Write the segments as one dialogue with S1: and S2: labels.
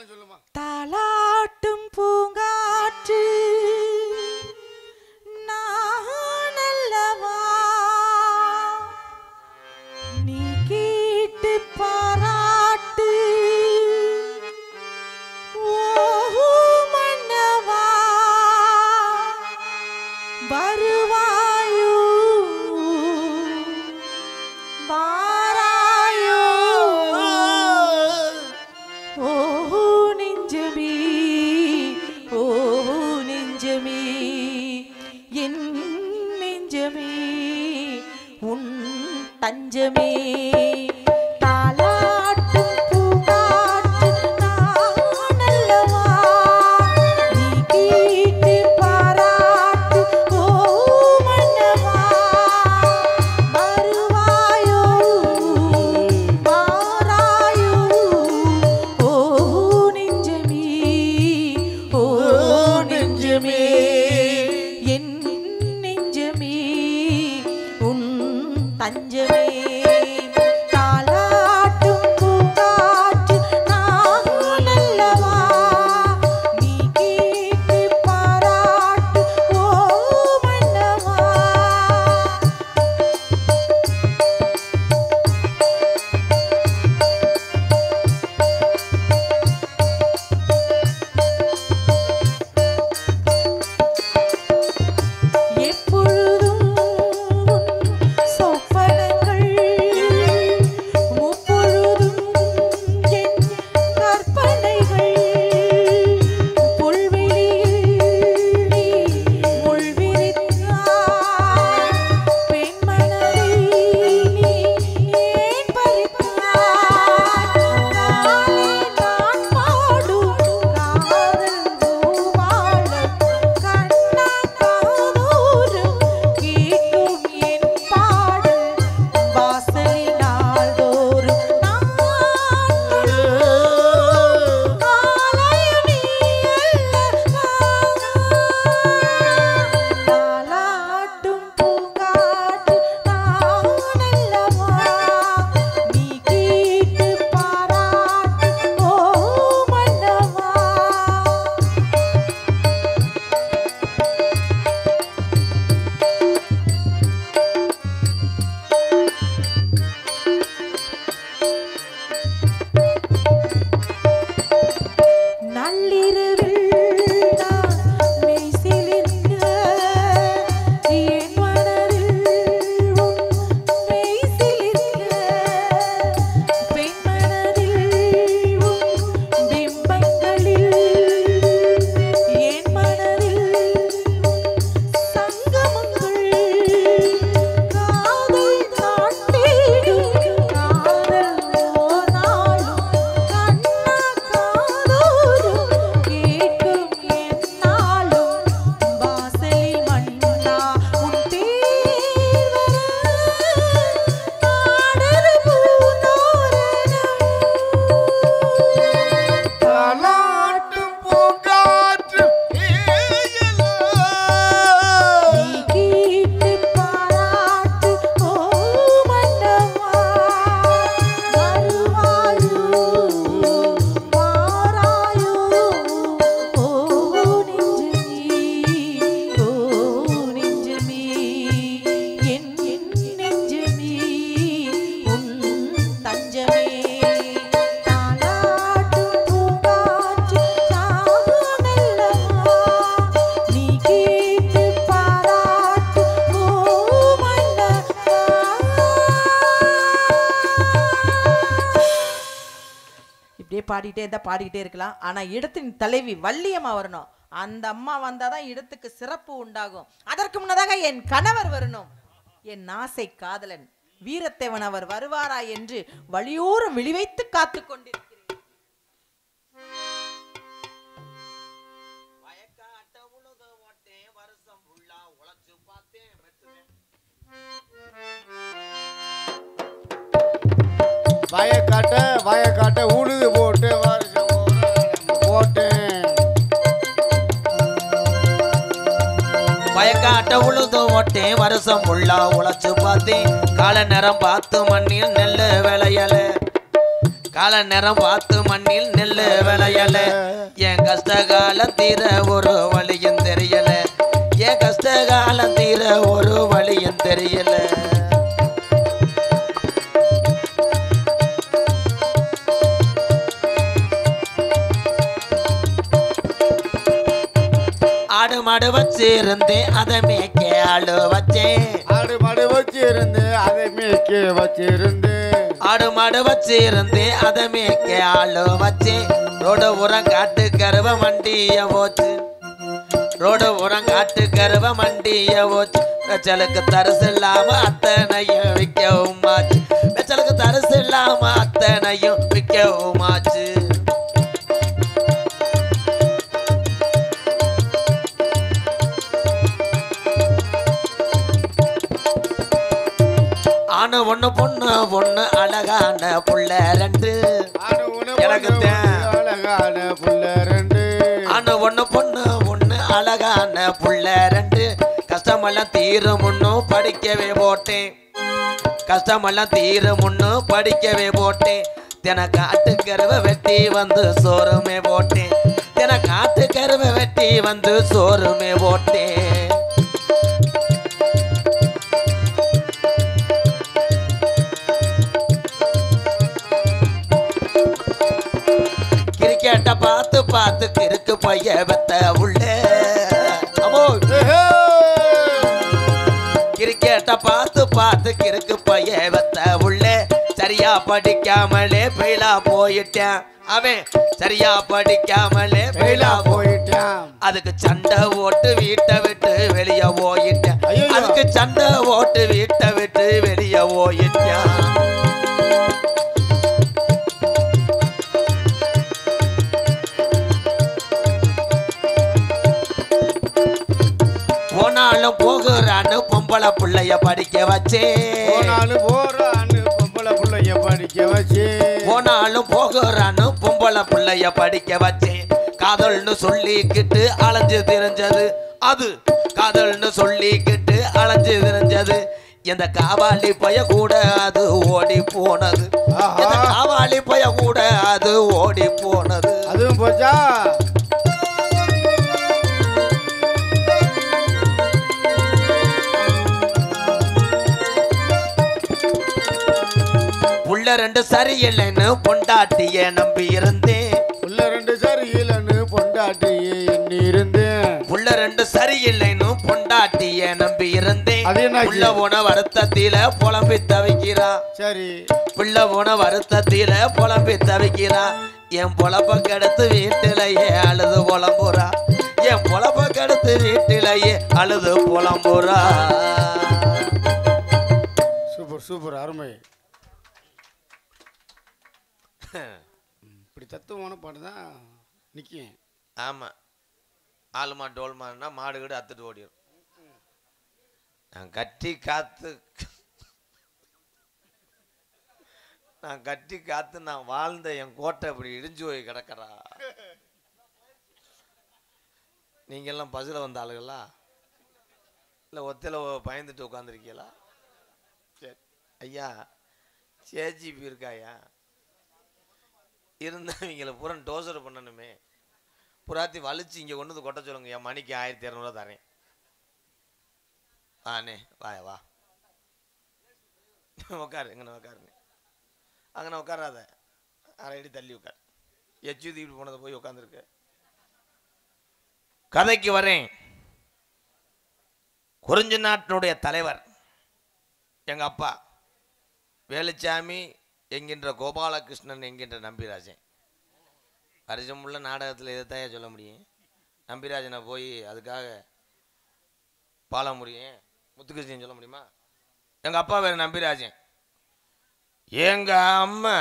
S1: சொல்லுமா.
S2: தாலாட்டும் பூங்காற்று நானல்லவா நீ கேட்டு பாராட்டு ஓஹோ மன்னவா வருவாயோ வாராயோ ஓஹோ நெஞ்சமே ஓஹோ நெஞ்சமே என் நெஞ்சமே உன் தஞ்சமே தாலாட்டும் பூங்காற்று நானல்லவா நீ கேட்டு பாராட்டு ஓஹோ மன்னவா வருவாயோ வாராயோ ஓஹோ நெஞ்சமே ஓஹோ நெஞ்சமே என் நெஞ்சமே உன் தஞ்சமே தாலாட்டும் பூங்காற்று நானல்லவா நீ கேட்டு பாராட்டு ஓஹோ மன்னவா எப்பொழுதும் சொப்பனங்கள் முப்பொழுதும் என் கற்பனைகள் புல்வெளியில் நீ முள்விரித்தாய் பெண்மனதை நீ ஏன் பறித்தாய் நாளே நான் பாடும் காதல் பூவாளம் கண்ணா காதோறும் கேட்கும் என் பாடல் வாசலில் நாள்தோறும் நான் தொழும் ஆலயம் நீ அல்லவா தாலாட்டும் பூங்காற்று நானல்லவா நீ கேட்டு பாராட்டு ஓஹோ மன்னவா நள்ளிரவில் நான் மெய்சிலிர்க்க என் மனதில் உன் மெய்சிலிர்க்க பெண்மனதில் உன் பிம்பங்களில் என் மனதில் சங்கமங்கள் காதல் நான் தேடும் காதல் ஓர் நாளும் கண்ணா காதோறும் கேட்கும் என்னாலும் வாசலில் மன்னா உன் தேர் வர நாடரு பூந்தோரணம்
S1: தாலாட்டும் பூங்காற்று ஏயலோ.
S2: நீ கேட்டு பாராட்டு ஓஹோ மன்னவா வருவாயோ வாராயோ ஓஹோ நெஞ்சமே ஓஹோ நெஞ்சமே என் நெஞ்சமே உன் தஞ்சமே தாலாட்டும் பூங்காற்று நானல்லவா நீ கேட்டு பாராட்டு ஓஹோ மன்னவா. இப்படியே பாடிக்கிட்டே இருக்கலாம். ஆனா இடத்தின் தலைவி வள்ளியம்மா வரணும். அந்த அம்மா வந்தாதான் இடத்துக்கு சிறப்பு உண்டாகும். அதற்கு முன்னதாக என் கணவர் வரணும். என் ஆசை காதலன் வீரத்தேவன் அவர் வருவாரா என்று வழியோரம் விழிவைத்து காத்து கொண்டிருக்கிறேன்.
S3: வயக்காட்ட உழுத ஓட்டேன் வருஷம் ஃபுல்லா உழைச்சு பார்த்தேன் மெத்துவேன்.
S1: வயக்காட்ட உழுது போட்டு வருஷம் போட்டேன்.
S3: வயக்காட்ட உழுது ஓட்டேன் வருஷம் ஃபுல்லா உழைச்சு பார்த்தேன். கால நேரம் பார்த்து மண்ணில் நெல்லு விளையல. கால நேரம் பார்த்து மண்ணில் நெல்லு விளையல. கஷ்டகாலம் தீர ஒரு வழியும் தெரியல என் கஷ்டகாலம் தீர ஒரு வழியும் தெரியல ஆடு மாடு வச்சிருந்தேன் அதை மேய்க்க ஆளு வச்சேன்
S1: ஆடு மாடு வச்சிருந்தேன் அதை மேய்க்க வச்சிருந்தேன்
S3: ஆடு மாடு வச்சிருந்தேன் அதை மேய்க்க ஆளு வச்சேன் ரோடு உரம் காட்டு கருவ மண்டிய போச்சு ரோடு உரம் காட்டு கருவ மண்டிய போச்சு வெச்சலுக்கு தரிசு இல்லாம அத்தனையும் விற்கவும் ஆச்சு வெச்சலுக்கு தரிசு இல்லாம அத்தனையும் விற்கவும் ஆச்சு ஆணு ஒண்ணு பொண்ணு பொண்ணு அழகான புள்ள ரெண்டு எனக்கு
S1: அழகான புள்ள ரெண்டு
S3: ஆணு ஒண்ணு பொண்ணு பொண்ணு அழகான புள்ள ரெண்டு கஷ்டமெல்லாம் தீரும் முன்னும் படிக்கவே போட்டேன் கஷ்டமெல்லாம் தீரும் முன்னும் படிக்கவே போட்டேன் தினக்கு ஆட்டுக்கருவை வெட்டி வந்து சோறுமே போட்டேன் தினக்கு ஆட்டுக்கருவை வெட்டி வந்து சோறுமே போட்டேன் கிரிக்கெட்ட பார்த்து பார்த்து கிறுக்கு பைய வெத்த உள்ள அமோ கிரிக்கெட்ட பார்த்து பார்த்து கிறுக்கு பைய வெத்த உள்ள சரியா படிக்காமலே பெயிலா போயிட்டான் அவன் சரியா படிக்காமலே பெயிலா
S1: போயிட்டான்
S3: அதுக்கு சண்டை ஓட்டு வீட்டை விட்டு வெளிய போயிட்டான் அதுக்கு சண்டை ஓட்டு வீட்டை விட்டு வெளிய போயிட்டான் போனாலும் போகிறான்னு பொம்பளை பிள்ளைய படிக்க வச்சே
S1: போனாலும் போறான்னு பொம்பளை பிள்ளைய படிக்க வச்சு
S3: போனாலும் போகிறான்னு பொம்பளை பிள்ளைய படிக்க வச்சேன் காதல்னு சொல்லிக்கிட்டு அலைஞ்சு திரிஞ்சது அது காதல்னு சொல்லிக்கிட்டு அலைஞ்சு திரிஞ்சது இந்த காவாலி பைய கூட அது ஓடி போனது இந்த காவாலி பைய கூட அது ஓடி போனது
S1: அதுவும் போச்சா
S3: புள்ள ரெண்டு சரியில்லைன்னு பொண்டாட்டிய நம்பி இருந்தேன்
S1: புள்ள ரெண்டு சரியில்லைன்னு பொண்டாட்டியே எண்ணி இருந்தேன்
S3: புள்ள ரெண்டு சரியில்லைன்னு பொண்டாட்டிய நம்பி இருந்தேன்
S1: அது என்னாச்சு?
S3: புள்ள போன வருத்தத்தில புலம்பி தவிக்கிறா
S1: சரி
S3: புள்ள போன வருத்தத்தில புலம்பி தவிக்கிறா என் பொழப்ப கெடுத்து வீட்டிலேயே அழுது புலம்புறா என் பொழப்ப கெடுத்து வீட்டிலேயே அழுது புலம்புறா
S1: சூப்பர் சூப்பர் அருமை இப்படி தத்துவமான பாட்டு தான் நிற்கும்
S3: ஆமா ஆளுமா டோல்மான்னா மாடு கீடு அத்துட்டு ஓடிடும் நான் கட்டி காத்து நான் வாழ்ந்த என் கோட்டை இப்படி இடிஞ்சு போய் கிடக்கிறா நீங்க எல்லாம் பஸ்ல வந்த ஆளுகளா இல்ல ஒத்தையில பயந்துட்டு உட்காந்துருக்கீங்களா சரி ஐயா சேஜிபி இருக்காயா இருந்தவங்களை பூரா டோசர் பண்ணணுமே புறாத்தி வலிச்சு இங்கே கொண்டு வந்து கொட்ட சொல்லுங்க என் மணிக்கு 1200 தரேன் வாண்ணே வாயா வா உட்காரு எங்கண்ணா உட்காருங்க அங்கண்ணா உட்காராத அரை அடி தள்ளி உட்கார் எச்சு தீப்பி போனதை போய் உட்காந்துருக்கு கதைக்கு வரேன் குறிஞ்சி நாட்டினுடைய தலைவர் எங்க அப்பா வேலுச்சாமி என்கின்ற கோபாலகிருஷ்ணன் என்கின்ற நம்பிராஜன் வருஷமுள்ள நாடகத்தில் இதைத்தான் சொல்ல முடியும் நம்பிராஜனை போய் அதுக்காக பால முடியும் முத்துகிருஷ்ணன் சொல்ல முடியுமா எங்கள் அப்பா பேர் நம்பிராஜன் எங்க அம்மா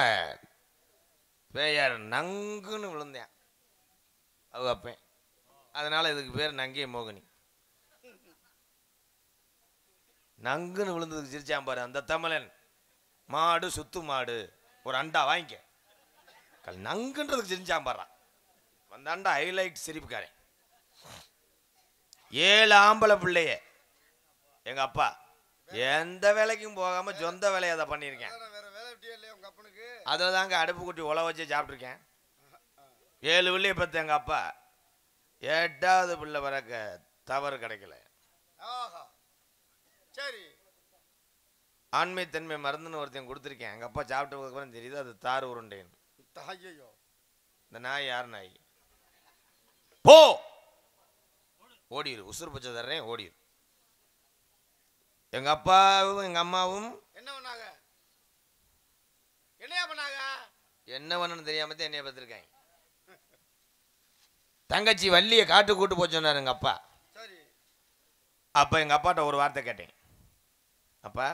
S3: பெயர் நங்குன்னு விழுந்தேன் அவங்க அப்பேன் அதனால இதுக்கு பேர் நங்கே மோகினி நங்குன்னு விழுந்ததுக்கு சிரிச்சான் பாரு அந்த தமிழன் மாடு சுத்து மாடு ஒரு அண்டா வாங்கிக்க நங்குன்றதுக்கு சிரிச்சான் பாரு அந்த அண்டா ஹைலைட் சிரிப்புக்காரன் 7 ஆம்பளை பிள்ளைய எங்க அப்பா எந்த வேலைக்கும் போகாம சொந்த வேலையை அதை பண்ணியிருக்கேன் அதில் தாங்க அடுப்பு குட்டி உழ வச்சு சாப்பிட்ருக்கேன் 7 பிள்ளைய பத்து எங்க அப்பா 8வது பிள்ளை பிறக்க தவறு கிடைக்கல.
S1: ஆஹா சரி.
S3: ஆண்மைத்தன்மை மருந்துன்னு ஒருத்தன் கொடுத்துருக்கேன். எங்கள் அப்பா சாப்பிட்டதுக்கு அப்புறம் தெரியுது அது தார் உருண்டேன்னு.
S1: ஐயோ
S3: இந்த நாய் யார் நாய்? போ ஓடிடு, உசுறு பச்சை தர்றேன் ஓடிடு. எங்க அப்பாவும் எங்க அம்மாவும்
S1: என்ன பண்ணாங்க? என்னையா பண்ணாங்க?
S3: என்ன பண்ணணும்னு தெரியாம தான் என்னைய பார்த்துருக்காங்க. தங்கச்சி வள்ளியை காட்டு கூட்டு போச்சு சொன்னார் எங்க அப்பா.
S1: சரி.
S3: அப்ப எங்க அப்பாட்ட ஒரு வார்த்தை கேட்டேன். அப்பா,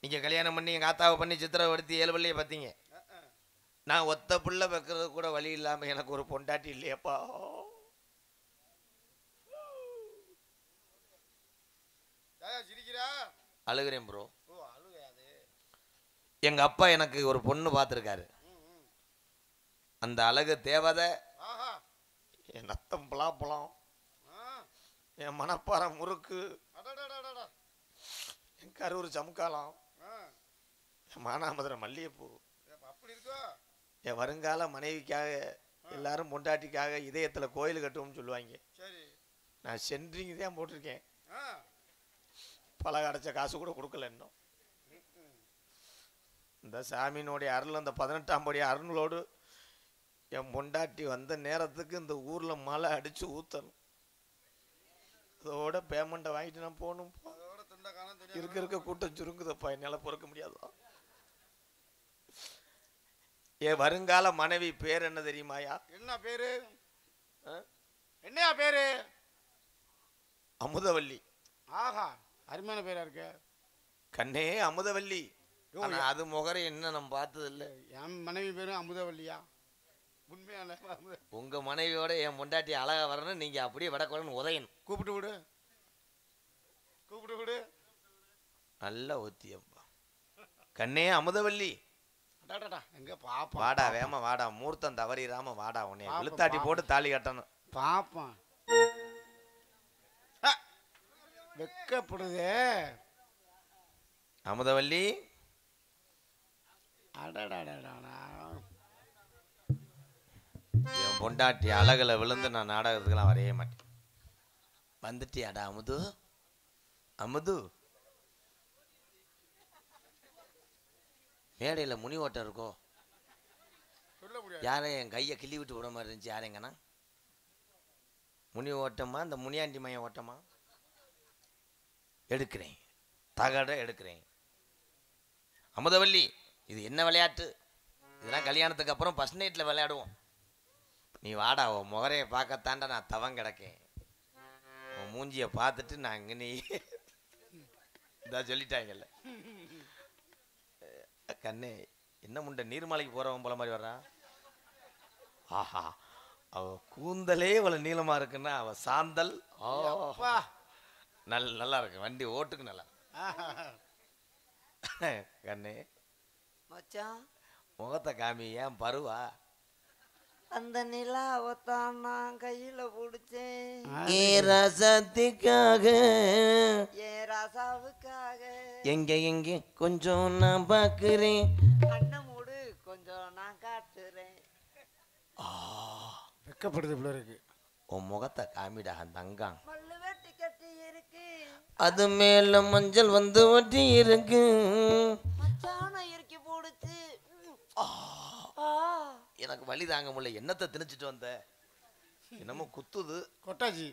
S3: நீங்க கல்யாணம் பண்ணி எங்க ஆத்தாவை பண்ணி சித்திரவடுத்தி 7 பிள்ளைய பார்த்தீங்க. நான் ஒத்த புள்ள வைக்கிறது கூட வழி இல்லாம எனக்கு ஒரு பொண்டாட்டி இல்லையப்பா. அழுகிறேன் ப்ரோ. எங்க அப்பா எனக்கு ஒரு பொண்ணு பார்த்துருக்காரு. அந்த அழகு தேவதை, என் நத்தம் பலாப்பழம், என் மணப்பாறை முறுக்கு, என் கரூர் சமுக்காலம், என் மானாமதுரை மல்லிகைப்பூ, என் வருங்கால மனைவிக்காக எல்லாரும் பொண்டாட்டிக்காக இதயத்தில் கோயில் கட்டுவோம்னு சொல்லுவாங்க. நான் சென்ட்ரிங் தான் போட்டிருக்கேன். பல அடைச்ச காசு கூட கொடுக்கல இன்னும். இந்த சாமியினுடைய அருள், அந்த 18ஆம் படி அருளோடு என் பொண்டாட்டி வந்த நேரத்துக்கு இந்த ஊர்ல மழை அடிச்சு ஊத்தணும். அதோட பேமெண்ட்டை வாங்கிட்டு நான் போகணும். இருக்க கூட்டம் சுருங்குதப்பா, என்னால பொறுக்க முடியாதா? என் வருங்கால மனைவி பேர் என்ன தெரியுமாயா?
S1: என்ன பேரு? என்னையா பேரு?
S3: அமுதவல்லி.
S1: ஆஹா, அருமையான பேரா இருக்க.
S3: கண்ணே அமுதவல்லி. ஆனா அது முகரை என்ன நம்ம பார்த்தது இல்லை.
S1: என் மனைவி பேரும் அமுதவல்லியா? உண்மையான
S3: உங்க மனைவியோட என் பொண்டாட்டி அழகா வரணும், நீங்க அப்படியே வடக்குறன்னு உதயணும்.
S1: கூப்பிட்டு விடு, கூப்பிட்டு விடு.
S3: நல்ல ஒத்தியப்பா. கண்ணே அமுதவல்லி.
S1: எங்க பாப்பா?
S3: வாடா வேம வாடா, மூர்த்தம் தவறிடாம வாடா. உன்னை இழுத்தாட்டி போட்டு தாலி கட்டணும்.
S1: பாப்பா வெக்கப்படுதே
S3: அமுதவல்லி. என் பொண்டாட்டி அழகுல விழுந்து நான் நாடகத்துக்கெல்லாம் வரைய மாட்டேன். வந்துட்டியாடா அமுது? அமுது, மேடையில முனி ஓட்டம் இருக்கோ? யாரை என் கையை கிள்ளி விட்டு விட மாதிரி இருந்துச்சு. யாரெங்கன்னா முனி ஓட்டமா, இந்த முனியாண்டி மையம் ஓட்டமா? எடுக்கிறேன், தகட எடுக்கிறேன். அமுதவல்லி, இது என்ன விளையாட்டு? இதெல்லாம் கல்யாணத்துக்கு அப்புறம் ஃபர்ஸ்ட் நைட்ல விளையாடுவோம். நீ வாடா, உன் முகரையை பார்க்கத்தாண்டா நான் தவம் கிடக்கேன். உன் மூஞ்சியை பார்த்துட்டு நான் இங்கே நீ இதா சொல்லிட்டாங்கல்ல. கண்ணே, என்ன முண்டை நீர்மலைக்கு போறவன் போல மாதிரி வர்றான். ஆஹா, அவ கூந்தலே இவ்வளவு நீளமா இருக்குன்னா அவ சாந்தல். நல்லா இருக்கு, வண்டி ஓட்டுக்கு நல்லா. கண்ணே
S4: மச்சான்,
S3: முகத்தை காமி. ஏன் பருவா?
S4: அந்த நிலாவத்தான் நான் கையில பிடிச்சேன்.
S3: ஏ ரசத்துக்காக,
S4: ஏ ராசாவுக்காக.
S3: எங்க எங்க கொஞ்சம் நான் பாக்குறேன்.
S4: கண்ணை மூடு, கொஞ்சம் நான் காட்டுறேன்.
S1: வெக்கப்படுது இவ்வளோ இருக்கு.
S3: உன் முகத்தை காமிடா. தங்கம்
S4: மல்லு வெட்டி கட்டி இருக்கு,
S3: அது மேல மஞ்சள் வந்து ஒட்டி இருக்கு.
S4: மச்சான இறுக்கி போடுச்சு.
S3: எனக்கு வலி தாங்க முடியல. என்னத்தை திணிச்சிட்டு வந்த? என்னமோ குத்துது.
S1: கொட்டாச்சி,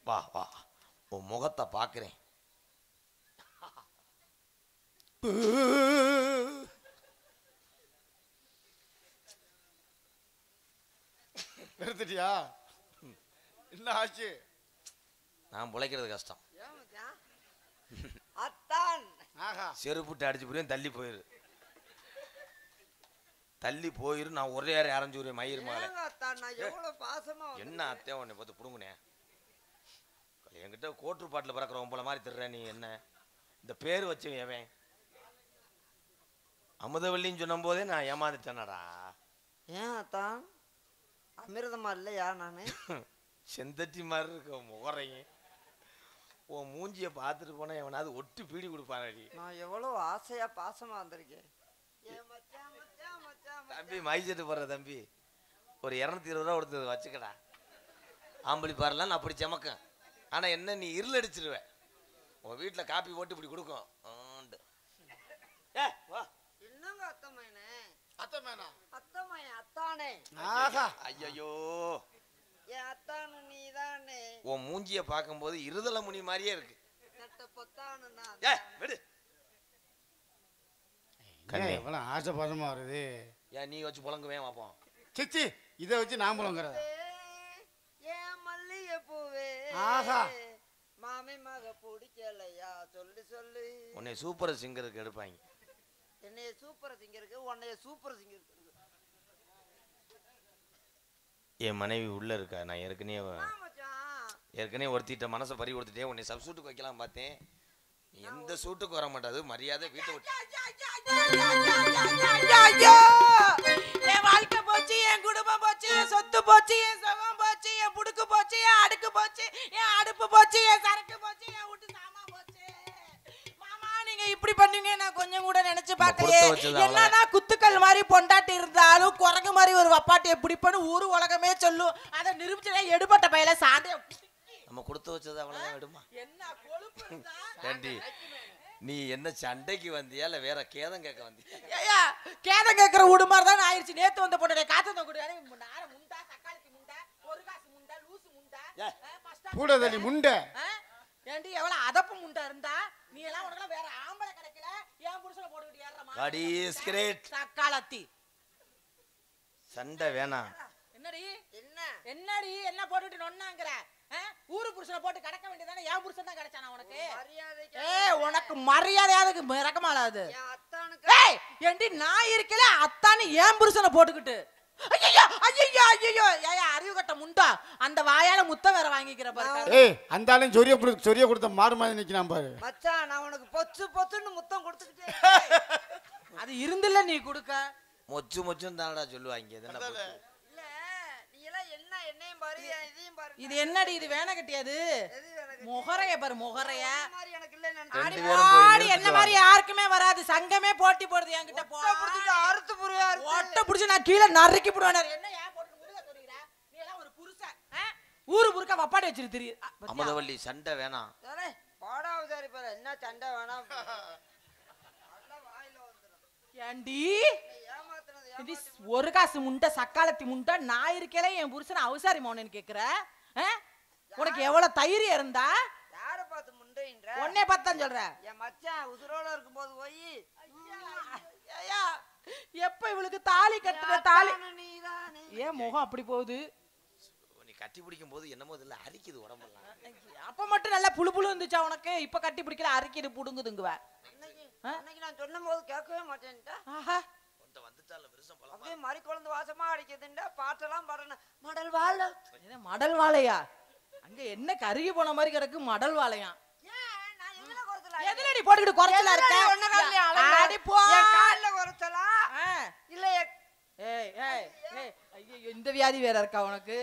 S3: வா வா, உன் முகத்தை பாக்குறேன்.
S1: நிறுத்திட்டியா? என்ன ஆச்சு?
S3: நான் பிழைக்கிறது கஷ்டம்.
S4: ஏன் மச்சான்? அத்தான்
S1: ஆஹா,
S3: செருப்புட்டு அடிச்சு போய் தள்ளி போயிரு, தள்ளி போயிரு. நான் ஒரே அரைஞ்சு ஒரு மயிர் மேலே.
S4: ஏங்க அத்தான், நான் எவ்வளவு பாசமா
S3: என்ன அத்தையா உன்னை பார்த்து புடுங்குனே? என்கிட்ட கோட்டு பாட்டில் பறக்கிறவன் போல மாதிரி திடுற நீ. என்ன இந்த பேர் வச்சு எவன்? அமுதவல்லின்னு சொன்னும் போதே நான் ஏமாந்துட்டேனடா.
S4: ஏன் அத்தான், அமிர்தமா இல்லையா நானு?
S3: செந்தட்டி மாதிரி இருக்க முகரையும் உன் மூஞ்சியை பார்த்துட்டு போனா எவனாவது ஒட்டு பீடி கொடுப்பானடி.
S4: நான் எவ்வளவு ஆசையா பாசமா வந்திருக்கேன். ஏன் மச்சான், மச்சான், மச்சான்,
S3: தம்பி மைசெட்டு போடுற தம்பி, ஒரு 220 ரூபா கொடுத்தது வச்சுக்கடா. ஆம்பளி பாரெல்லாம் நான் அப்படி செமக்கேன். ஆனா என்ன நீ இருள் அடிச்சிருவேன். உன் வீட்டுல காப்பி போட்டு இப்படி கொடுக்கும். வா
S4: என்னங்க அத்தமையனே?
S1: அத்தமேனா
S4: அத்தமையன் அத்தானே.
S1: ஆஹா
S3: ஐயோ
S4: என் அத்தானு நீதானே.
S3: உன் மூஞ்சிய பார்க்கும்போது இருதலை முனி மாதிரியே இருக்கு.
S4: நட்ட பொத்தானுன்னா
S3: விடு
S1: எவ்வளவு ஆசைபாசமா வருது.
S3: ஏன் நீ வச்சு புழங்குவேன் பார்ப்போம்.
S1: சிச்சி இதை வச்சு நான் புலங்குறத.
S4: ஏன் மல்லிகை பூவே
S1: ஆஹா
S4: மாமி மக பிடிக்கலையா சொல்லு சொல்லு.
S3: உன்னை சூப்பர் சிங்கருக்கு எடுப்பாங்க.
S4: என்னைய சூப்பர் சிங்கருக்கு உன்னைய சூப்பர் சிங்கருக்கு.
S3: என் மனைவி உள்ள இருக்கா. நான் ஏற்கனவே ஒருத்திட்ட மனசை பறி கொடுத்துட்டேன். உன்னை சப்சூட்டுக்கு வைக்கலாம் பார்த்தேன். எந்த சூட்டுக்கு வர மாட்டாது. மரியாதை வீட்டை விட்டு.
S2: என் வாழ்க்கை போச்சு, என் குடும்பம் போச்சு, என் சொத்து போச்சு, என் சுகம் போச்சு, என் புடுக்கு போச்சு, என் அடுக்கு போச்சு, என் அடுப்பு போச்சு, என் சரக்கு போச்சு, என் வீட்டு சாமான் போச்சு. மாமா நீங்க இப்படி பண்ணுவீங்க நான் கொஞ்சம் கூட நினைச்சு பார்க்கலையே. என்னதான் குத்துக்கள் மாதிரி பொண்டாட்டி இருந்தாலும் குரங்கு மாதிரி ஒரு வப்பாட்டியை பிடிப்பன்னு ஊரு உலகமே சொல்லும். அதை நிரூபிச்சதே எடுபட்ட பையில சாந்தே.
S3: நம்ம கொடுத்து வச்சது அவ்வளவுதான் விடுமா.
S2: என்ன கொழுப்பு
S3: ஏண்டி நீ என்ன சண்டைக்கு வந்தியா இல்ல வேற கேதம் கேட்க வந்தியா?
S2: ஏயா கேதம் கேட்கிற வீடு மாதிரி தான் ஆயிடுச்சு. நேத்து வந்த பொண்ணு காத்து வந்த கூட முண்டா தக்காளிக்கு முண்டா ஒரு காசு முண்டா லூசு முண்டா
S1: கூட தள்ளி முண்டை.
S2: ஏண்டி எவ்வளவு அதப்பு முண்டா இருந்தா நீ எல்லாம் உனக்கு வேற ஆம்பளை கிடைக்கல. ஏன் புருஷனை போட்டுக்கிட்டு ஏறமா தக்காளத்தி
S3: சண்டை வேணாம்.
S2: என்னடி
S4: என்ன
S2: என்னடி என்ன போட்டுட்டு நொன்னாங்கற? ஊரு புருஷனை போட்டு கடக்க வேண்டியதானே. என் புருஷன் தான் கிடைச்சானா உனக்கு? உனக்கு மரியாதையாதுக்கு இறக்கமாலாது. ஏய் ஏண்டி நான் இருக்கல அத்தானி என் புருஷனை போட்டுக்கிட்டு ஐயோ ஐயோ ஐயோ ஏய் அறிவு கட்ட முண்டா அந்த வாயால முத்த வேற வாங்கிக்கிற பாரு.
S1: ஏய் அந்த ஆளு சொரிய கொடுத்த மாடு மாதிரி நிக்கிறான் பாரு.
S4: மச்சான் நான் உனக்கு பொச்சு பொச்சுன்னு முத்தம் கொடுத்துக்கிட்டே.
S2: அது இருந்தில்ல நீ கொடுக்க.
S3: மொச்சு மொச்சுன்னு தானடா சொல்லுவாங்க.
S4: இல்ல நீ எல்லாம் என்ன என்னையும் பாரு இதையும் பாரு.
S2: இது என்னடி இது வேண கட்டியாது முகரைய பாரு முகரைய
S4: மாதிரி எனக்கு இல்ல
S2: ஆடி ஆடி என்ன மாதிரி யாருக்குமே வராது. சங்கமே போட்டி போடுது என்கிட்ட.
S4: புடிச்சிட்டு அறுத்து புரியா
S2: ஒட்ட புடிச்சு நான் கீழே நறுக்கி போடுவேன். என்ன ஏன் போட்டு முருக சொல்றீங்க? நீ எல்லாம் ஒரு புருஷன். ஊரு புருக்க வப்பாடி வச்சிரு தெரியுது.
S3: அமுதவள்ளி சண்டை வேணாம்.
S4: டேய் பாடாவு சாரி பாரு என்ன சண்டை வேணாம். அதெல்லாம் வாயில வந்துரும்.
S2: ஏண்டி
S4: ஏமாத்துனது
S2: ஒரு காசு முண்டை சக்காலத்தி முண்டை நான் இருக்கல என் புருஷன் அவசாரி மோனன்னு கேக்குற? உனக்கு எவ்வளவு தைரியம் இருந்தா?
S4: யாரை பார்த்து முண்டைன்ற?
S2: உன்னை பார்த்தான் சொல்றேன்.
S4: என் மச்சான் உசுரோட இருக்கும்போது போய்
S2: ஐயா எப்ப இவளுக்கு தாலி கட்டுற தாலி
S4: நீதானே.
S2: ஏன் முகம் அப்படி போகுது?
S3: நீ கட்டி பிடிக்கும் போது என்னமோ இதுல அரிக்குது உடம்பெல்லாம்.
S2: அப்ப மட்டும் நல்லா புழு புழு இருந்துச்சா உனக்கு? இப்ப கட்டி பிடிக்கல அரிக்கிது புடுங்குதுங்குவ.
S4: அன்னைக்கு நான் சொன்னும் போது கேட்கவே மாட்டேன்டா.
S2: ஆஹா
S3: வந்துட்டால விருசம் பழம்
S4: அப்படியே மறி குழந்தை வாசமா அடிக்குதுண்டா. பாட்டெல்லாம் பாடணும். மடல் வாழ
S2: என்ன மடல் வாழையா? அங்க என்ன கருகி போன மாதிரி கிடக்கு மடல் வாழையா? எதுலடி போட்டுக்கிட்டு குறைச்சலா இருக்க? அடி போ.
S4: என் கால்ல குறைச்சலா இல்ல?
S2: ஏய் ஏய் ஏய் ஐயோ இந்த வியாதி வேற இருக்கா உனக்கு?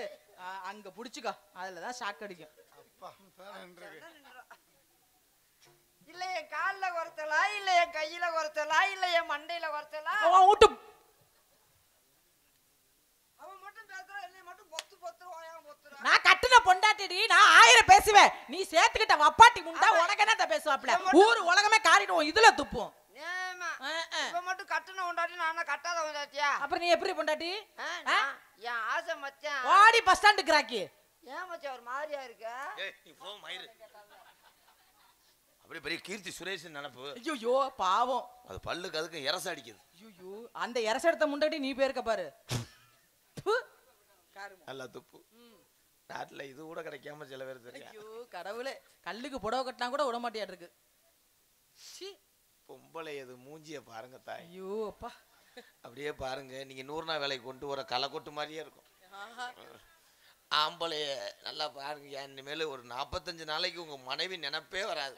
S2: அங்க புடிச்சுக்கோ. அதுலதான் ஷாக் அடிக்கும்.
S4: இல்ல என் கால்ல குறைச்சலா இல்ல என் கையில குறைச்சலா இல்ல என் மண்டையில குறைச்சலா?
S2: அவன் ஊட்டு
S4: அவன் மட்டும் பேசுறான் என்னை மட்டும் பொத்து பொத்து வாயாம பொத்துறான்.
S2: நான் கட்டுன பொண்டாட்டிடி. நான் 1000 பேசுவேன். நீ சேர்த்துக்கிட்ட வப்பாட்டி முண்டா உனக்கு என்னத்த பேசுவாப்ல? ஊரு உலகமே காரிடுவோம் இதுல துப்பும்.
S4: ஏமா இப்ப மட்டும் கட்டுன பொண்டாட்டி நான் கட்டாத பொண்டாட்டியா?
S2: அப்புறம் நீ எப்படி பொண்டாட்டி?
S4: என் ஆசை மச்சான்.
S2: ஓடி பஸ் ஸ்டாண்டுக்கு ராக்கி.
S4: ஏன் மச்சான் ஒரு மாதிரியா இருக்க?
S3: ஏய் நீ போ மயிரு. அப்படியே பெரிய கீர்த்தி சுரேஷ் நினைப்பு.
S2: ஐயோ பாவம்.
S3: அது பல்லுக்கு அதுக்கு எரச அடிக்குது.
S2: ஐயோ அந்த எரச எடுத்த முண்டாட்டி நீ பேருக்க பாரு.
S3: நல்லா துப்பு. நாட்டுல இது கூட கிடைக்காம சில பேர் தெரியும்.
S2: ஐயோ கடவுளே கல்லுக்கு புடவை கட்டினா கூட விட மாட்டியா இருக்கு.
S3: பொம்பளை அது மூஞ்சிய பாருங்க தாய்.
S2: ஐயோ அப்பா
S3: அப்படியே பாருங்க. நீங்க 100 நாள் வேலைக்கு கொண்டு வர களை கொட்டு மாதிரியே இருக்கும். ஆம்பளைய நல்லா பாருங்க. இனிமேல் ஒரு 45 நாளைக்கு உங்க மனைவி நினைப்பே வராது.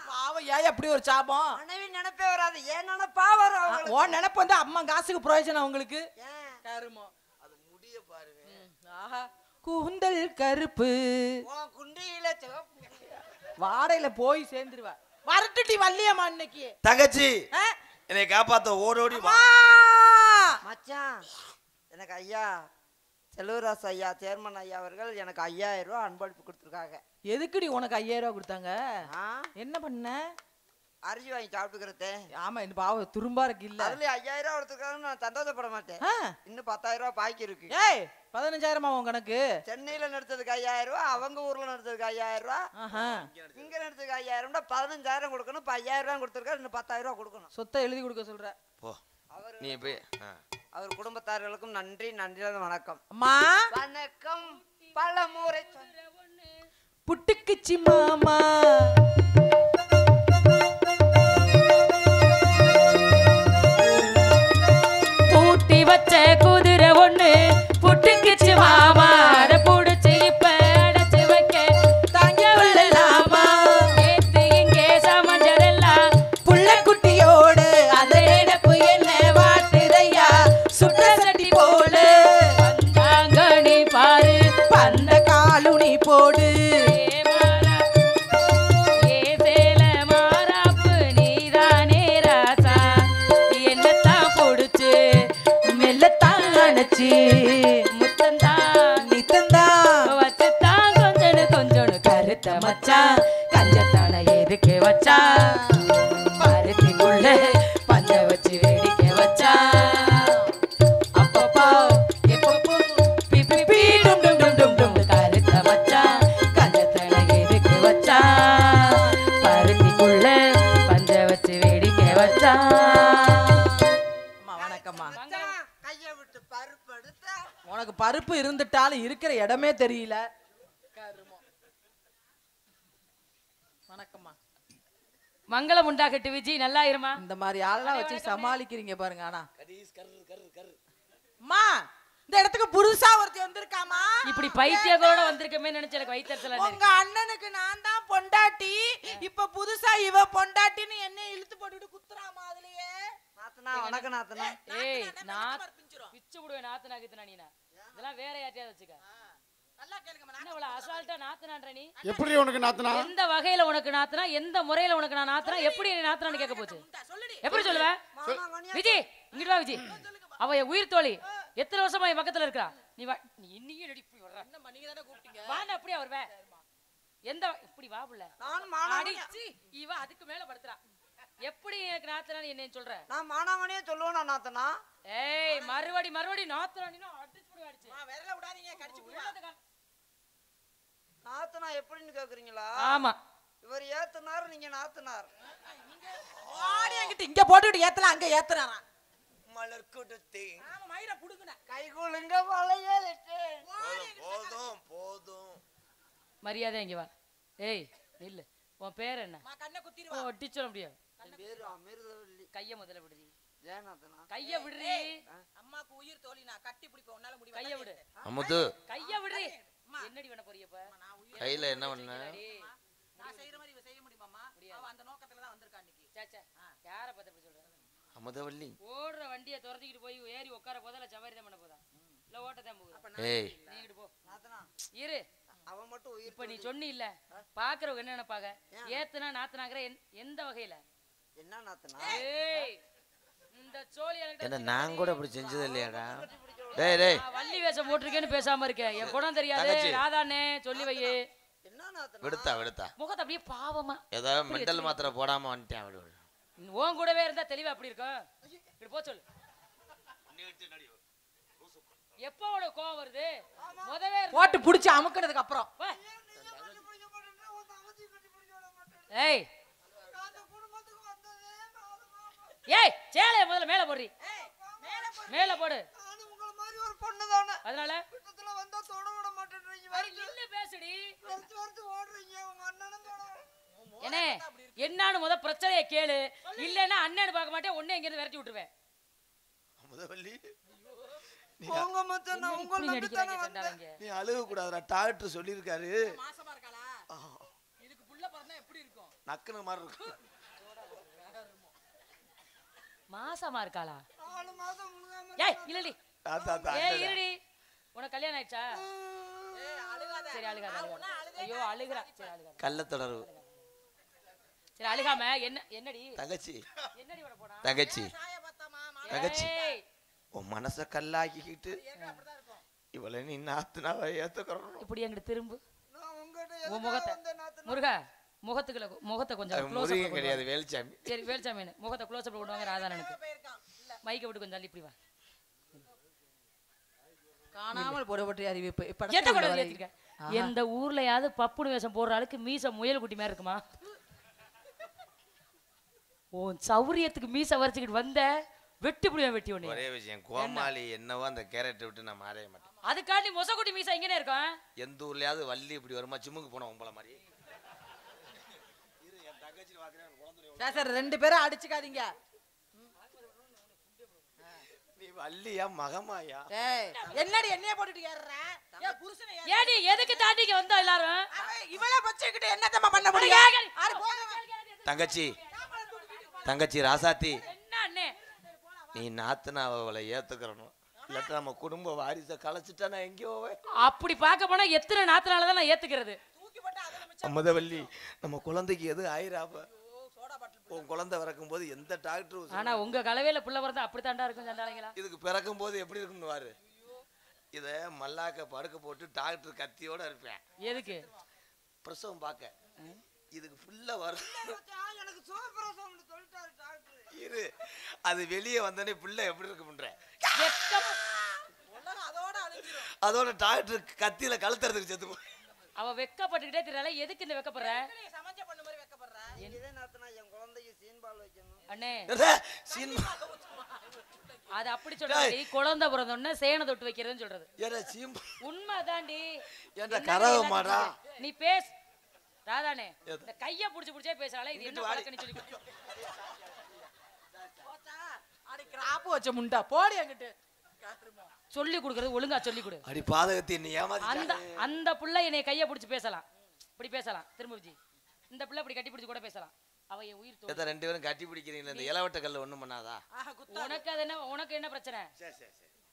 S2: பாவம் ஏன் அப்படி ஒரு சாபம்?
S4: மனைவி நினைப்பே வராது. ஏன் நினைப்பா வரும்?
S2: ஓ நினைப்பு வந்து அம்மா காசுக்கு பிரயோஜனம் உங்களுக்கு. கருமோ
S3: அது முடிய பாருங்க.
S2: ஆஹா கூந்தல் கருப்பு
S4: குண்டியில சிவப்பு
S2: வாடையில போய் சேர்ந்துருவா. வரட்டுட்டி வள்ளியம்மா இன்னைக்கு.
S3: தங்கச்சி என்னை காப்பாத்த ஓடோடி வா.
S4: மச்சான் எனக்கு ஐயா செல்வராஜ் ஐயா சேர்மன் ஐயா அவர்கள் எனக்கு 5000 ரூபாய் அன்பளிப்பு கொடுத்துருக்காங்க.
S2: எதுக்குடி உனக்கு 5000 ரூபா கொடுத்தாங்க? என்ன பண்ண?
S4: அரிசி வாங்கி சாப்பிட்டுக்கிறதே.
S2: ஆமா இந்த பாவ துரும்பா இருக்கு இல்ல.
S4: அதுல 5000 ரூபாய் கொடுத்துருக்காங்கன்னு நான் சந்தோஷப்பட மாட்டேன். இன்னும் 10000 ரூபாய் பாக்கி இருக்கு.
S2: ஏய் 15000 உன் கணக்கு?
S4: சென்னையில நடத்ததுக்கு 5000 ரூபாய், அவங்க ஊர்ல நடத்ததுக்கு 5000 ரூபாய், இங்க நடத்ததுக்கு 5000 ரூபாய், 15000 கொடுக்கணும். 5000 ரூபாய் கொடுத்துருக்காரு, இன்னும் 10000 ரூபாய் கொடுக்கணும்.
S2: சொத்தை எழுதி கொடுக்க சொல்ற.
S3: போ நீ போய்.
S4: அவர் குடும்பத்தார்களுக்கும் நன்றி வணக்கம்.
S2: அம்மா
S4: வணக்கம். பலமுறை
S2: புட்டுக்குச்சி மாமா
S5: பூட்டி வச்ச குதிரை ஒண்ணு புட்டுக்குச்சி மாமா புடிச்சு இப்ப அடைச்சு வைக்க தாங்க விடலாமா நேத்து இங்கே சமைஞ்சதெல்லாம் புள்ள குட்டியோடு அந்த நினைப்பு என்ன வாட்டுதையா சுட்ட சட்டி போடு பந்தாங்கனி பாரு பந்த காலுனி போடு மச்சான் கஞ்சத்தான எதுக்கு வச்சா பருத்திக்குள்ள பஞ்ச வச்சு வேடிக்கை வச்சா அப்பப்பா எப்பப்போ பிபி டும் டும் டும் டும் டும் கருத்த மச்சான் கஞ்சத்தான எதுக்கு வச்சா பருத்திக்குள்ள பஞ்ச வச்சு வேடிக்கை வச்சா.
S2: வணக்கம்மா.
S4: கைய விட்டு பருப்பு எடுத்தா
S2: உனக்கு பருப்பு இருந்துட்டாலும் இருக்கிற இடமே தெரியல. வணக்கம்மா.
S5: மங்களம் உண்டாகட்டு விஜி, நல்லா இருமா.
S2: இந்த மாதிரி ஆளெல்லாம் வச்சு சமாளிக்கிறீங்க பாருங்க. ஆனா அம்மா இந்த இடத்துக்கு புதுசா ஒருத்தி வந்திருக்காமா.
S5: இப்படி பைத்தியங்களோட வந்திருக்கமே நினைச்சு எனக்கு வயித்தறிச்சல.
S2: உங்க அண்ணனுக்கு நான் தான் பொண்டாட்டி, இப்ப புதுசா இவ பொண்டாட்டின்னு என்ன இழுத்து போட்டுட்டு குத்துறாமா. அதுலயே
S4: நாத்தனா வணக்கம் நாத்தனா.
S5: ஏய் நான் பிச்சு விடுவேன் நாத்தனா கித்தனா. நீனா இதெல்லாம் வேற யார்ட்டையாவது வச்சுக்க.
S2: நல்லா கேளுங்க.
S5: என்ன இவ்வளவு அசால்ட்டா நாத்தனான்ற நீ?
S1: எப்படி உனக்கு நாத்தனா?
S5: எந்த வகையில உனக்கு நாத்தனா, எந்த முறையில உனக்கு நான் நாத்தனா, எப்படி நீ நாத்தனான்னு கேட்க போச்சு? எப்படி சொல்லுவ விஜி? இங்கிட்டு வா விஜி. அவ என் உயிர் தோழி, எத்தனை வருஷமா என் பக்கத்துல இருக்கா. நீ வா, நீ இன்னைக்கு நடிப்பு வர்ற.
S2: என்னம்மா நீங்க தானே கூப்பிட்டீங்க?
S5: வாங்க அப்படியே வருவே. எந்த இப்படி வா புள்ள.
S4: நான் மானாமணி.
S5: அடிச்சி இவ அதுக்கு மேல படுத்துறா. எப்படி எனக்கு நாத்தனான்னு என்ன சொல்ற?
S4: நான் மானாமணியே சொல்லுவேனா நாத்தனா?
S5: ஏய் மறுபடி நாத்தனா நீ அடிச்சு போடு அடிச்சு.
S2: விரல விடாதீங்க, கடிச்சு போடுவா.
S4: நாத்தனா எப்படின்னு கேக்குறீங்களா?
S5: ஆமா.
S4: இவர் ஏத்துனார், நீங்க நாத்தனார்.
S2: ஆடி அங்கிட்டு இங்க போட்டுட்டு ஏத்தலாம், அங்க ஏத்துறாரா.
S3: மலர் கொடுத்தே
S2: ஆமா மயிர புடுங்குன.
S4: கை குலுங்க வளையலிட்டு.
S3: போதும் போதும்.
S5: மரியாதை இங்க வா. ஏய் நில்லு. உன் பேர் என்ன?
S2: மா கண்ணை குத்திடுவா.
S5: ஒட்டி சொல்ல முடியாது.
S4: என் பேரு அமிர்தவல்லி.
S5: கைய முதல்ல விடுறீ.
S4: ஜெயநாதனா.
S5: கைய விடுறீ.
S2: அம்மாக்கு உயிர் தோழி, நான் கட்டி பிடிப்பேன், உன்னால முடியும்.
S5: கைய விடு.
S3: அமுது
S5: கைய விடுறீ. என்னடி பண்ண போறீங்க?
S3: கையில என்ன பண்ண?
S2: நான் செய்யற மாதிரி இவ செய்ய முடியுமாமா? அவ அந்த நோக்கத்துல தான் வந்திருக்கா இன்னைக்கு.
S5: சாச்சா யார பத்தி இப்படி சொல்ற?
S3: அமுதவல்லி
S5: ஓடுற வண்டியை துரத்திக்கிட்டு போய் ஏறி உட்கார போதல சவாரி தான் பண்ண போதா இல்ல ஓட்ட தான் போகுது?
S3: ஏய்
S5: நீ இங்கிட்டு போ.
S4: நாத்தனா
S5: இரு.
S4: அவன் மட்டும் உயிர்.
S5: இப்ப நீ சொன்னி இல்ல பாக்குறவங்க என்ன நினைப்பாங்க? ஏத்துனா நாத்தனாங்கற எந்த வகையில?
S4: என்ன நாத்தனா?
S5: ஏய் இந்த சோலி எனக்கு
S3: என்ன நான் கூட அப்படி செஞ்சது இல்லையாடா? டேய் டேய்
S5: வள்ளி வேஷம் போட்டுருக்கேன்னு பேசாம இருக்கேன். என் குணம் தெரியாது ராதானே சொல்லி வை.
S4: என்ன நாத்தனா?
S3: விடுத்தா
S5: முகத்தை அப்படியே பாவமா
S3: ஏதோ மெண்டல் மாத்திரை போடாம வந்துட்டேன். விடு
S5: உன் கூடவே இருந்தா தெளிவா அப்படி இருக்கும். இப்படி போ சொல்லு. எப்போ உனக்கு கோவம் வருது? முதவே
S2: போட்டு புடிச்சு அமுக்குனதுக்கு அப்புறம்
S5: ஏய் ஏய் சேலைய முதல்ல மேல போடுறீ. மேல போடு.
S4: நானும் உங்கள மாதிரி ஒரு பொண்ணு தானே.
S5: அதனால
S4: பக்கத்துல வந்தா தொட விட மாட்டேன்றீங்க.
S5: இல்ல பேசுடி.
S4: வரத்து ஓடுறீங்க. உங்க அண்ணனும் தொட.
S5: என்ன என்னான்னு முத பிரச்சனையை கேளு. இல்லன்னா அண்ணன்னு பார்க்க மாட்டேன், உன்னை இங்க இருந்து விரட்டி விட்டுருவேன்.
S3: அமுதவல்லி
S4: உங்க மச்சான் நான் உங்கள நம்பி தான வந்தேன்.
S3: நீ அழுக கூடாதுடா. டாக்டர் சொல்லிருக்காரு.
S2: மாசமா இருக்காளா? இதுக்கு புள்ள பிறந்தா எப்படி இருக்கும்?
S3: நக்குன மாதிரி இருக்கும்.
S5: மாசமா இருக்காளா?
S4: 4 மாசம் முழுகாம.
S5: ஏய் இல்லடி.
S3: தாத்தா
S5: ஏய் இருடி. உனக்கு கல்யாணம் ஆயிடுச்சா?
S2: ஏய் அழுகாத.
S5: சரி அழுகாத. ஐயோ அழுகுறா. சரி அழுகாத.
S3: கள்ள தொடர்பு.
S5: சரி அழுகாம என்னடி?
S3: தங்கச்சி
S5: என்னடி வர போடா?
S3: தங்கச்சி
S2: சாய பார்த்தமா
S3: தங்கச்சி
S5: ஏய்
S3: உன் மனச கல்லாக்கிக்கிட்டு இவளை நீ நாத்துனாவை ஏத்துக்கிறோம்.
S5: இப்படி எங்கிட்ட திரும்பு.
S4: நான் உங்ககிட்ட
S5: உன்
S4: எதுக்காக
S5: முகத்தை
S4: வந்தேன் நாத்தனா?
S5: முருகா முகத்தை கொஞ்சம் க்ளோஸ்
S3: முருகன் கிடையாது வேல்சாமி.
S5: சரி வேல்சாமி முகத்தை க்ளோஸ் அப் கொண்டு வாங்க ராதானனுக்கு. மைக்கை விட்டு கொஞ்சம் தள்ளி இப்படி வா.
S2: காணாமல் போடப்பட்ட அறிவிப்பு
S5: எந்த கூட ஏத்திருக்க? எந்த ஊர்லயாவது பப்புனு வேஷம் போடுற ஆளுக்கு மீச முயல் குட்டி மாதிரி இருக்குமா? உன் சௌரியத்துக்கு மீச வரைச்சுக்கிட்டு வந்த வெட்டி புடிவேன் வெட்டி ஒண்ணு.
S3: ஒரே விஷயம் கோமாளி என்னவோ அந்த கேரக்டர் விட்டு நான் மாறவே மாட்டேன்.
S5: அதுக்காண்டி மொசக்குட்டி மீசா இங்கனே இருக்கும்.
S3: எந்த ஊர்லயாவது வள்ளி இப்படி வருமா ஜிம்முக்கு போன உங்கள மாதிரி.
S2: சார் 2 பேரும் அடிச்சுக்காதீங்க.
S3: நீ வள்ளியா மகமாயா?
S2: ஏய் என்னடி என்னைய போட்டுட்டு ஏறற? ஏய் புருஷனை
S5: ஏடி எதுக்கு தாண்டிங்க வந்தா எல்லாரும்?
S2: இவள பச்சைக்கிட்ட என்னதம்மா பண்ண முடியும்? ஆறு போங்க.
S3: தங்கச்சி ராசாத்தி
S5: என்ன அண்ணே?
S3: நீ நாத்தனாவளை ஏத்துக்கிறணும். இல்லாட்டா நம்ம குடும்ப வாரிசை கலைச்சிட்டா நான் எங்கேயோ போவேன்.
S5: அப்படி பார்க்க போனா எத்தனை நாத்தனால தான் நான் ஏத்துக்கிறது.
S3: அம்மதவல்லி நம்ம குழந்தைக்கு எது ஆயிராப்ப உன் குழந்தை பிறக்கும் போது எந்த டாக்டர்.
S5: ஆனா உங்க கலவையில புள்ள பிறந்தா அப்படித்தாண்டா இருக்கும் சண்டாளைங்களா.
S3: இதுக்கு பிறக்கும் போது எப்படி இருக்கும்னு பாரு. இத மல்லாக்க படுக்க போட்டு டாக்டர் கத்தியோட இருப்பேன்.
S5: எதுக்கு?
S3: பிரசவம் பார்க்க. இதுக்கு ஃபுல்லா வரும்.
S4: எனக்கு சுகப்பிரசவம்னு சொல்லிட்டாரு டாக்டர்.
S3: இரு அது வெளியே வந்தனே பிள்ளை எப்படி இருக்கும்ன்ற அதோட டாக்டர் கத்தியில கழுத்துறதுக்கு செத்து போ.
S5: அவ வெக்கப்பட்டுக்கிட்டே தெரியல. எதுக்கு இந்த வெக்கப்படுற?
S2: சமஞ்ச பண்ண மாதிரி வெக்கப்படுற.
S4: இதே நாத்தனா என் குழந்தைக்கு சீன்பால் வைக்கணும்.
S5: அண்ணே
S3: சீன்
S5: அது அப்படி சொல்றாடி. குழந்தை பிறந்தோடனே சேனை தொட்டு வைக்கிறதுன்னு சொல்றது.
S3: ஏடா சீம்
S5: உண்மைதான்டி.
S3: ஏண்டா கரவ மாடா.
S5: நீ பேசு ராதானே. இந்த கைய புடிச்சே பேசறாளே இது என்ன வழக்கன்னு சொல்லி.
S2: அடி கிராப் வச்ச முண்டா போடி அங்கிட்டு.
S5: சொல்லி கொடுக்கிறது ஒழுங்கா சொல்லி கொடு.
S3: அடி பாதகத்தை நீ ஏமாத்திட்ட.
S5: அந்த புள்ள என்னை கைய பிடிச்சு பேசலாம். இப்படி பேசலாம். திரும்ப விஜி இந்த புள்ள இப்படி கட்டி பிடிச்சு கூட பேசலாம். அவ என் உயிர் தோழி.
S3: எத்த 2 பேரும் கட்டி பிடிக்கிறீங்களா? இந்த இலவட்ட கல்ல ஒண்ணும் பண்ணாதா?
S5: உனக்கு என்ன பிரச்சனை?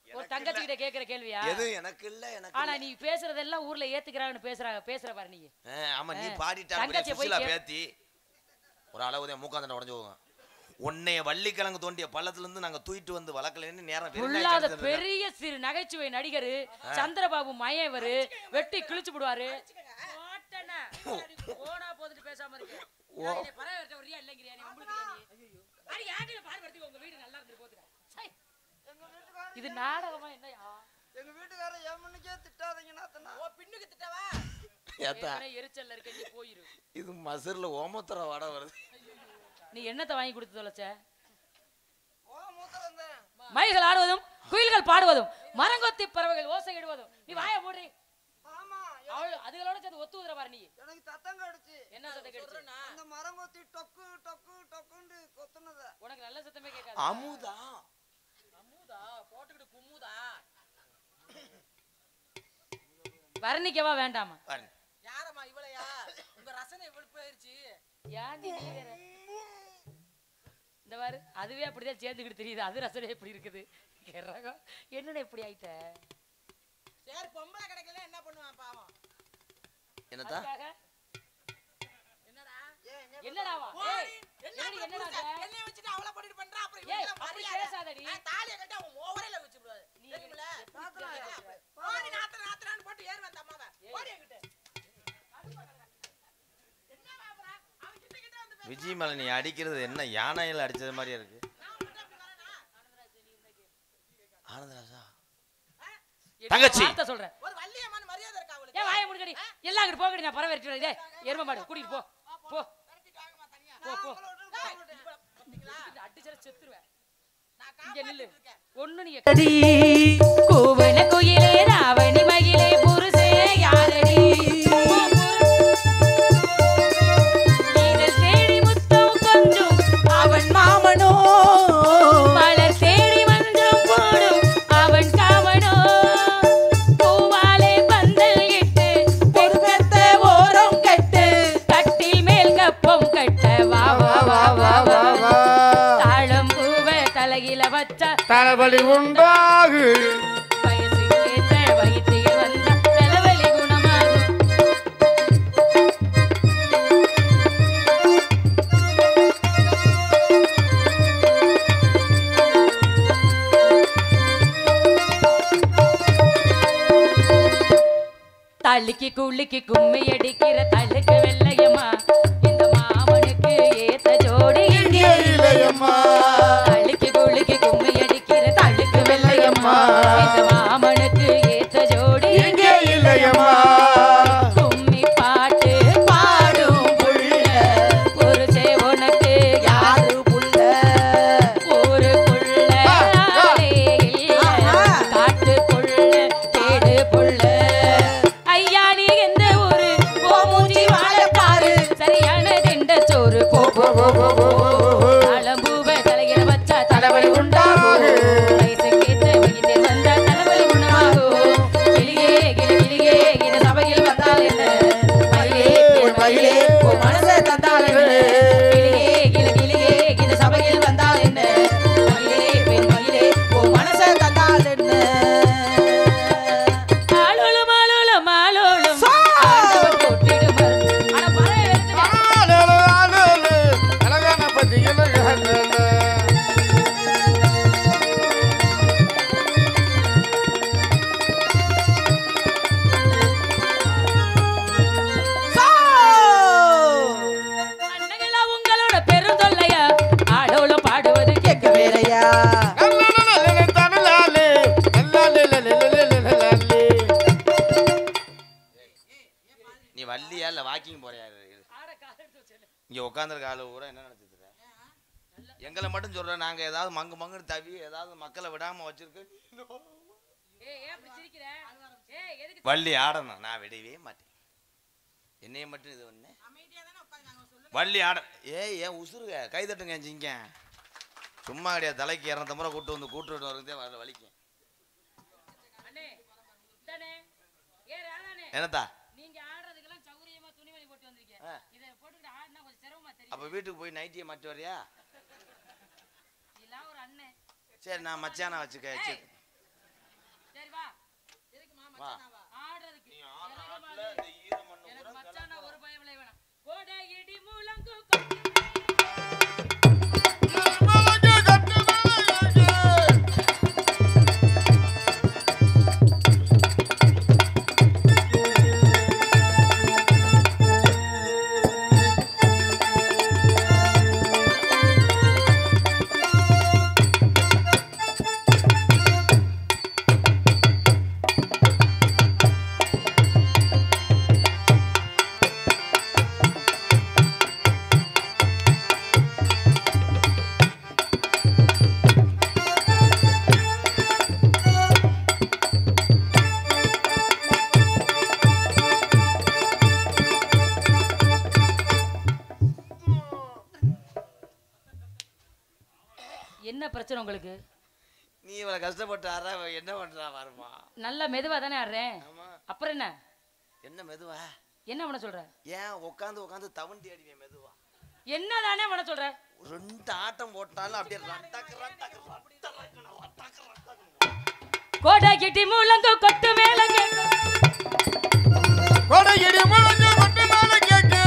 S5: ஒரு தங்கச்சி கிட்ட கேக்குற கேள்வியா?
S3: எது எனக்கு இல்ல எனக்கு.
S5: ஆனா நீ பேசுறதெல்லாம் ஊர்ல ஏத்துக்கறாங்கன்னு பேசுற பாரு நீ.
S3: ஆமா நீ பாடிட்டா சுசிலா பேத்தி ஒரு அளவுதே மூக்காந்தன உடைஞ்சு போகும். உன்னைய வள்ளிக்கிழங்கு தோண்டிய பள்ளத்துல இருந்து நாங்க தூக்கிட்டு வந்து வளக்கலன்னு நேரம்
S5: புள்ளாத பெரிய சிறு நகைச்சுவை நடிகர் சந்திரபாபு மயவரு வெட்டி கிழிச்சு விடுவாரு. போனா போதுட்டு பேசாம இருக்கு. இது நாடகமா என்னையா?
S4: எங்க வீட்டுக்கார எமனுக்கே திட்டாதீங்க நாத்தனா.
S2: ஓ பின்னுக்கு திட்டவா?
S5: எரிச்சல்ல இருக்க நீ போயிரு.
S3: இது மசர்ல ஓமத்தர வாட வருது.
S5: நீ என்னத்தை வாங்கி கொடுத்து தொலைச்ச?
S4: மூத்தம் தான்.
S5: மயில்கள் ஆடுவதும் குயில்கள் பாடுவதும் மரங்கொத்தி பறவைகள் ஓசை இடுவதும். நீ வாய மூடி.
S4: ஆமா
S5: அதுகளோட சேர்ந்து ஒத்து ஊதுற பாரு நீ.
S4: எனக்கு சத்தம் கடிச்சு.
S5: என்ன சத்தம் கடிச்சு?
S4: அந்த மரங்கொத்தி டொக்கு டொக்கு டொக்குன்னு கொத்துனத.
S5: உனக்கு நல்ல சத்தமே கேட்காது.
S3: அமுதா
S2: போட்டுக்கிட்டு கும்முதா.
S5: வர்ணிக்கவா வேண்டாமா?
S2: யாரம்மா இவளையா? உங்க ரசனை இவ்வளவு போயிருச்சு.
S5: யாண்டி நீ வேற. இந்த பாரு அதுவே அப்படிதான் சேர்ந்துக்கிட்டு தெரியுது. அது ரசனை எப்படி இருக்குது? என்னடா இப்படி ஆயிட்ட?
S2: சரி பொம்பளை கிடைக்கல என்ன பண்ணுவான் பாவம்.
S3: என்னதா?
S2: என்னடா?
S5: என்னடாவா? ஏய் என்னடா
S2: என்னைய வச்சிட்டு அவளை போட்டு பண்றா. அப்புறம்
S5: ஏய்
S2: இவங்க
S5: அப்படி
S2: மரியாதை
S5: பேசாதடி.
S2: தாலிய கட்டி அவன் ஓவரையில வச்சு விடுவாரு. தெரியுமில? போடி நாத்தனான்னு போட்டு ஏறு வந்த அம்மாவை. போடி அங்கிட்டு. என்ன பாபரா? அவன் கிட்ட வந்து
S3: விஜய் மேல நீ அடிக்கிறது என்ன யானையில அடிச்சது மாதிரியா இருக்கு? ஆனந்தராஜா தங்கச்சி
S5: சொல்றேன்.
S2: ஒரு வள்ளியம்மான் மரியாதை இருக்கா அவளுக்கு?
S5: ஏய் வாயை மூடிடி. எல்லாம் அங்க போகடி. நான் பரவேறிட்டு டேய் எருமை மாடு கூட்டிட்டு போ. போ போ போ. அடிச்சற செத்துருவேன். இங்க நில்லு. ஒண்ணு நீ கோவன கோயிலே ராவணி மகிழே புருஷே யாரடி? நீங்கள் தேடி முத்தம் கொஞ்சம் அவன் மாமனோ மலர் தேடி மஞ்சம் போடும் அவன் காமனோ பூவாலே பந்தல் இட்டு பெருக்கத்தை ஓரம் கட்டு கட்டில் மேல் கப்பம் கட்ட வா வா வா வா வா தாளம் பூவ தலையில வச்ச
S1: தளபதி உண்டாகு
S5: வயசு கேட்ட வயிற்றில் வந்த தலைவலி குணமாகும். தள்ளிக்கு குள்ளிக்கு கும்மி அடிக்கிற தள்ளுக்கு வெள்ளையம்மா இந்த மாமனுக்கு ஏத்த ஜோடி இங்கே
S1: இல்லையம்மா
S5: தள்ளிக்கு குள்ளிக்கு கும்மி அடிக்கிற தள்ளுக்கு வெள்ளையம்மா இந்த மாமனுக்கு ஏத்த ஜோடி
S1: இங்கே இல்லையம்மா
S5: கும்மி பாட்டு பாடும் புள்ள புருஷே உனக்கு யாரு புள்ள ஊருக்குள்ள ஆளே இல்ல காட்டுக்குள்ள கேடு புள்ள ஐயா நீ எந்த ஊரு போ மூஞ்சி வாழ பாரு சரியான திண்ட சோறு போ போ போ போ போ தளம்பூவ தலையில வச்சா தலைவலி உண்டாகும் வயசுக்கேத்த வயதே வந்தா தலைவலி உண்டாகும் கிளியே கிளி கிளியே இந்த சபையில் வந்தால் என்ன மயிலே பெண் மயிலே உன் மனசை தந்தால் என்ன கிளியே கிளி கிளியே இந்த சபையில் வந்தால் என்ன மயிலே பெண் மயிலே உன் மனசை தந்தால் என்ன ஆளோளும் ஆளோளும் ஆளோளும் ஆண்டவன் போட்டிடுவர் ஆனா பறவை வெறுத்துட்டேன்
S1: அழகான பத்தி
S5: அண்ணங்களா உங்களோட பெருந்தொல்லையா ஆளோளும் பாடுவது கேட்க வேலையா
S3: நீ வள்ளியா இல்ல வாக்கிங் போறியா இங்க உட்காந்துருக்க ஆளு பூரா என்ன நினைச்சிட்டு இருக்க? எங்களை மட்டும் சொல்றேன் நாங்க ஏதாவது மங்கு மங்குன்னு தவி ஏதாவது மக்களை விடாம வச்சிருக்கு வள்ளி ஆடணும் நான் விடவே மாட்டேன் என்னைய மட்டும் இது ஒண்ணு வள்ளி ஆட ஏன் உசுருங்க கை தட்டுங்க சிங்க சும்மா கிடையாது தலைக்கு 200 முறை கூட்டு வந்து கூட்டு வரதே வலிக்கும் என்னத்தா
S5: நீங்க ஆடுறதுக்கெல்லாம் சௌரியமா துணிமணி போட்டு வந்திருக்கீங்க இத போட்டுட்டு ஆடினா கொஞ்சம் சிரமமா தெரியும்
S3: அப்ப வீட்டுக்கு போய் நைட்டியை மாட்டி வரியா
S5: இதெல்லாம் ஒரு அண்ணன்
S3: சரி நான் மச்சானா வச்சுக்க சரி
S5: சரி வா எதுக்குமா
S3: வா.
S5: மச்சானா ஆடுறதுக்கு எனக்கு மச்சானா ஒரு பயம் இல்லை வேணாம் போட இடி முழங்கு என்ன பிரச்சனை உங்களுக்கு
S3: நீ இவ்வளவு கஷ்டப்பட்டு ஆறா என்ன பண்றா வருமா
S5: நல்ல மெதுவா தானே ஆடுறேன்
S3: ஆமா
S5: அப்புறம் என்ன
S3: என்ன மெதுவா
S5: என்ன பண்ண சொல்ற
S3: ஏன் உட்காந்து உட்காந்து தவண்டி அடிவேன் மெதுவா
S5: என்ன தானே பண்ண சொல்ற
S3: 2 ஆட்டம் போட்டாலும் அப்படியே ரட்டக்கு ரட்டக்கு
S5: கோடை கிட்டி முழங்கு கொட்டு மேல கேட்கும்
S1: கொடையடி முழங்க கொட்டு மேல கேக்கு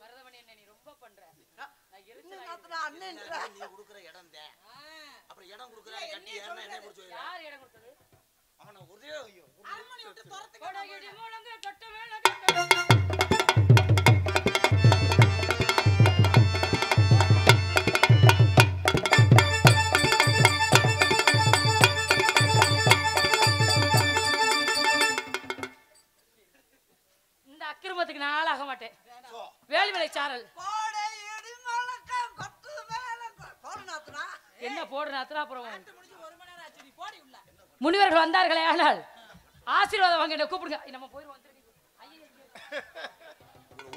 S5: வரதமணி என்ன நீ ரொம்ப பண்ற
S3: நீ குடுக்குற இடம் தான் அப்புறம் இடம் குடுக்குற கட்டி ஏறனா என்ன புடிச்சு
S5: யார் இடம் கொடுத்தது
S3: அவன ஒரே
S5: கோடை கிட்டி முழங்கு கொட்டு மேல கேட்கும் இந்த அக்கிரமத்துக்கு நான் ஆளாக மாட்டேன் வேல்விளை சாரல் என்ன போடு நாத்துறா அப்புறம் முனிவர்கள் வந்தார்களே ஆனால் ஆசீர்வாதம் வாங்க என்ன கூப்பிடுங்க நம்ம போயிடுவோம்.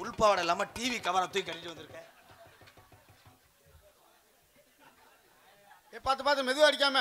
S3: உள்பாவடை இல்லாம டிவி கவரை தூக்கி கட்டிட்டு வந்திருக்கேன்.
S1: பார்த்து மெதுவா அடிக்காம